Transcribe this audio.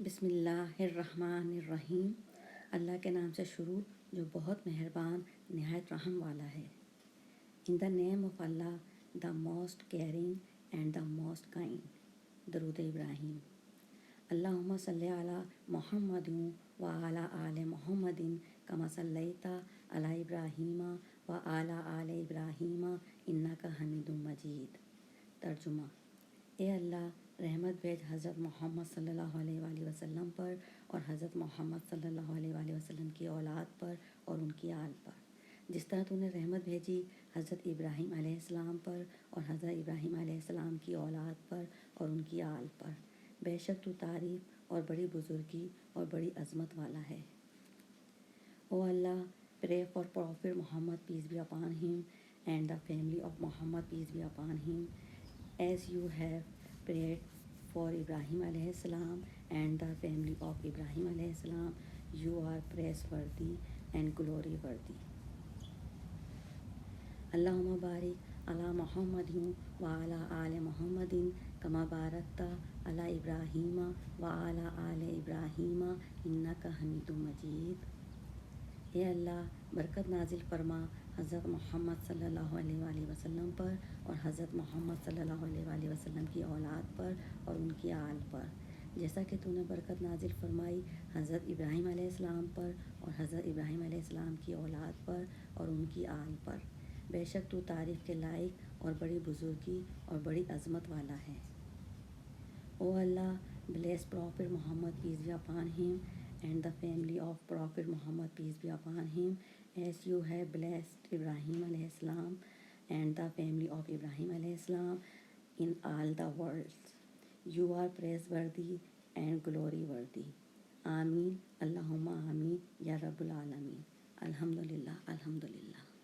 بسم اللہ الرحمن الرحیم۔ اللہ کے نام سے شروع جو بہت مہربان نہایت رحم والا ہے۔ In the name of Allah the most caring and the most kind. درود ابراہیم۔ اللہم صلی علی محمد و علی آل محمد کما صلیت علی ابراہیم و علی آل ابراہیم انک حمید مجید۔ ترجمہ: اے اللہ، رحمت بھیج حضرت محمد صلی اللہ علیہ وآلہ وسلم پر اور حضرت محمد صلی اللہ علیہ وآلہ وسلم کی اولاد پر اور ان کی آل پر، جس طرح تو نے رحمت بھیجی حضرت ابراہیم علیہ السلام پر اور حضرت ابراہیم علیہ السلام کی اولاد پر اور ان کی آل پر۔ بے شک تو تعریف اور بڑی بزرگی اور بڑی عظمت والا ہے۔ او اللہ، pray for Prophet Muhammad, peace be upon him, and the family of Muhammad, peace be upon him, as you have prayed for Ibrahim alayhi salam and the family of Ibrahim alayhi salam. You are praiseworthy and glory worthy. Allahumma barik ala Muhammadin wa ala ali Muhammadin kama barakta ala Ibrahim wa ala ali Ibrahim innaka hamidum majid. اے اللہ، برکت نازل فرما حضرت محمد صلی اللہ علیہ وآلہ وسلم پر اور حضرت محمد صلی اللہ علیہ وآلہ وسلم کی اولاد پر اور ان کی آل پر، جیسا کہ تو نے برکت نازل فرمائی حضرت ابراہیم علیہ السلام پر اور حضرت ابراہیم علیہ السلام کی اولاد پر اور ان کی آل پر۔ بے شک تو تعریف کے لائق اور بڑی بزرگی اور بڑی عظمت والا ہے۔ او اللہ، bless Prophet Muhammad, peace be upon him, and the family of Prophet Muhammad, peace be upon him, as you have blessed Ibrahim alayhi salam and the family of Ibrahim alayhi salam in all the worlds. You are praiseworthy and glory worthy. Ameen. Allahumma ameen ya Rabbul Alameen. Alhamdulillah. Alhamdulillah.